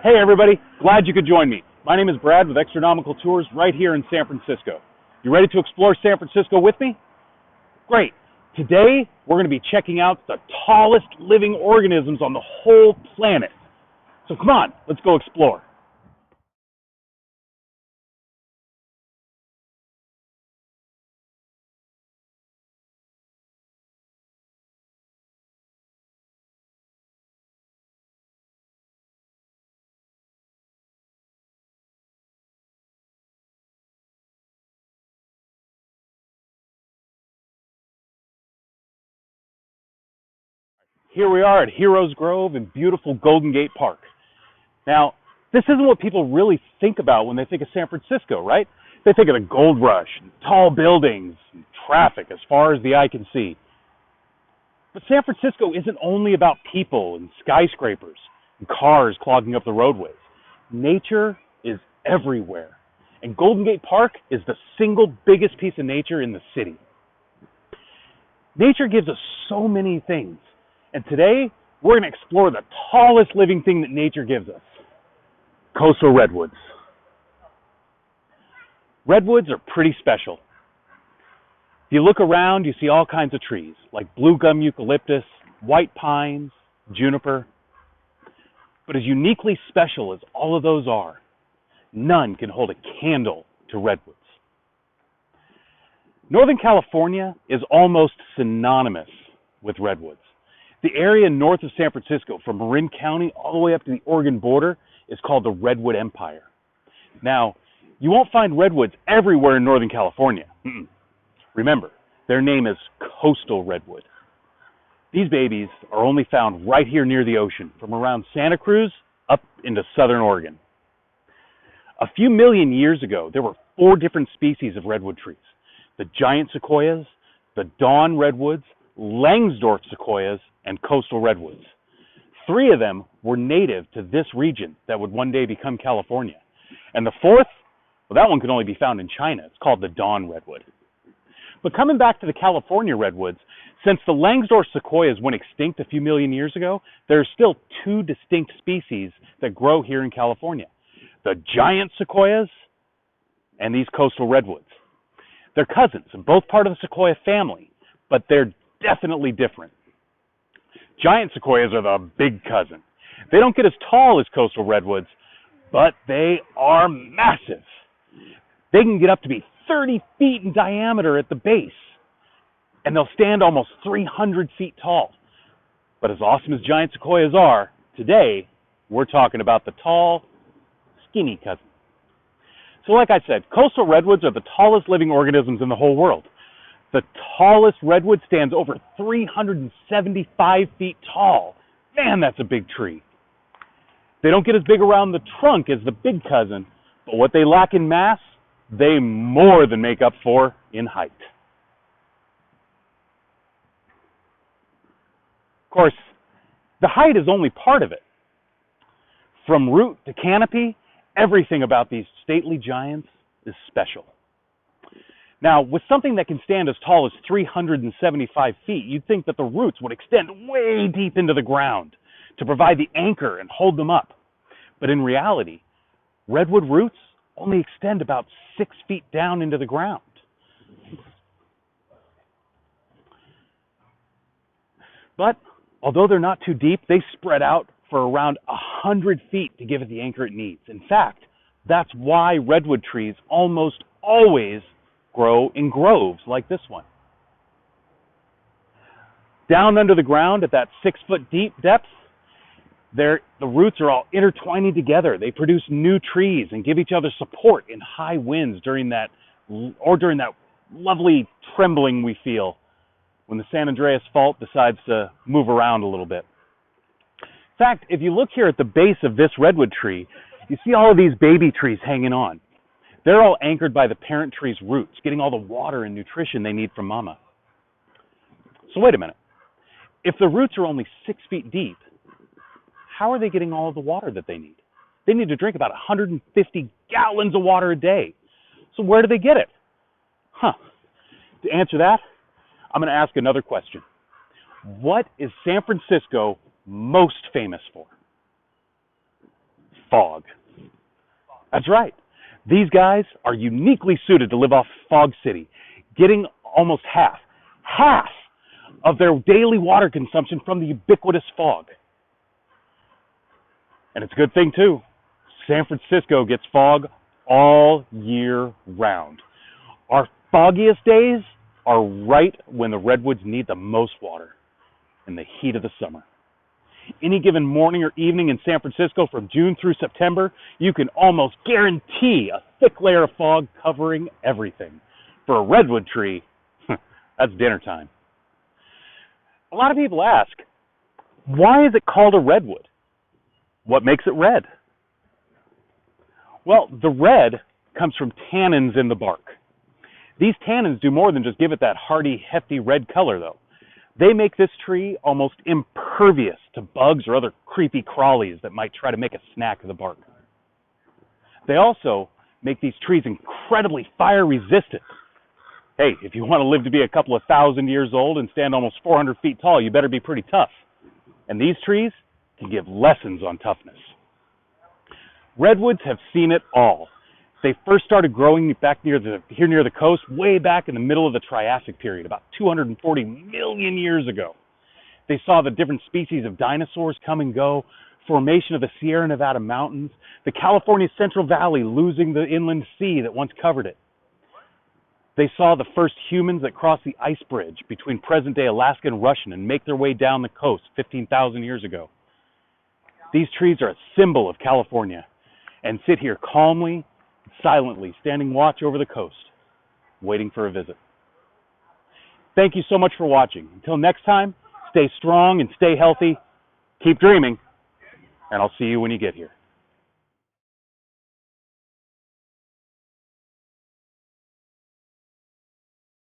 Hey everybody, glad you could join me. My name is Brad with Extranomical Tours right here in San Francisco. You ready to explore San Francisco with me? Great. Today we're going to be checking out the tallest living organisms on the whole planet. So come on, let's go explore. Here we are at Heroes Grove in beautiful Golden Gate Park. Now, this isn't what people really think about when they think of San Francisco, right? They think of the gold rush, and tall buildings, and traffic as far as the eye can see. But San Francisco isn't only about people and skyscrapers and cars clogging up the roadways. Nature is everywhere. And Golden Gate Park is the single biggest piece of nature in the city. Nature gives us so many things. And today, we're going to explore the tallest living thing that nature gives us. Coastal Redwoods. Redwoods are pretty special. If you look around, you see all kinds of trees, like blue gum eucalyptus, white pines, juniper. But as uniquely special as all of those are, none can hold a candle to redwoods. Northern California is almost synonymous with redwoods. The area north of San Francisco, from Marin County all the way up to the Oregon border, is called the Redwood Empire. Now, you won't find redwoods everywhere in Northern California. Remember, their name is Coastal Redwood. These babies are only found right here near the ocean, from around Santa Cruz up into southern Oregon. A few million years ago, there were 4 different species of redwood trees: the giant sequoias, the dawn redwoods, Langsdorff sequoias, and coastal redwoods. 3 of them were native to this region that would one day become California. And the 4th, well, that one could only be found in China. It's called the dawn redwood. But coming back to the California redwoods, since the Langsdorff sequoias went extinct a few million years ago, there are still 2 distinct species that grow here in California: the giant sequoias and these coastal redwoods. They're cousins and both part of the sequoia family, but they're definitely different. Giant sequoias are the big cousin. They don't get as tall as coastal redwoods, but they are massive. They can get up to be 30 feet in diameter at the base, and they'll stand almost 300 feet tall. But as awesome as giant sequoias are, today we're talking about the tall, skinny cousin. So like I said, coastal redwoods are the tallest living organisms in the whole world. The tallest redwood stands over 375 feet tall. Man, that's a big tree. They don't get as big around the trunk as the big cousin, but what they lack in mass, they more than make up for in height. Of course, the height is only part of it. From root to canopy, everything about these stately giants is special. Now, with something that can stand as tall as 375 feet, you'd think that the roots would extend way deep into the ground to provide the anchor and hold them up. But in reality, redwood roots only extend about 6 feet down into the ground. But although they're not too deep, they spread out for around 100 feet to give it the anchor it needs. In fact, that's why redwood trees almost always grow in groves like this one. Down under the ground at that 6 foot deep depth, the roots are all intertwining together. They produce new trees and give each other support in high winds during that lovely trembling we feel when the San Andreas Fault decides to move around a little bit. In fact, if you look here at the base of this redwood tree, you see all of these baby trees hanging on. They're all anchored by the parent tree's roots, getting all the water and nutrition they need from mama. So wait a minute. If the roots are only 6 feet deep, how are they getting all of the water that they need? They need to drink about 150 gallons of water a day. So where do they get it? To answer that, I'm going to ask another question. What is San Francisco most famous for? fog. That's right. These guys are uniquely suited to live off Fog City, getting almost half of their daily water consumption from the ubiquitous fog. And it's a good thing, too. San Francisco gets fog all year round. Our foggiest days are right when the redwoods need the most water, in the heat of the summer. Any given morning or evening in San Francisco from June through September, you can almost guarantee a thick layer of fog covering everything. For a redwood tree, that's dinner time. A lot of people ask, why is it called a redwood? What makes it red? Well, the red comes from tannins in the bark. These tannins do more than just give it that hearty, hefty red color, though. They make this tree almost impervious to bugs or other creepy crawlies that might try to make a snack of the bark. They also make these trees incredibly fire resistant. Hey, if you want to live to be a couple of thousand years old and stand almost 400 feet tall, you better be pretty tough. And these trees can give lessons on toughness. Redwoods have seen it all. They first started growing back near the coast way back in the middle of the Triassic period, about 240 million years ago. They saw the different species of dinosaurs come and go, formation of the Sierra Nevada mountains, the California Central Valley losing the inland sea that once covered it. They saw the first humans that crossed the ice bridge between present-day Alaska and Russia and make their way down the coast 15,000 years ago. These trees are a symbol of California and sit here calmly, silently, standing watch over the coast, waiting for a visit. Thank you so much for watching. Until next time, stay strong and stay healthy. Keep dreaming, and I'll see you when you get here.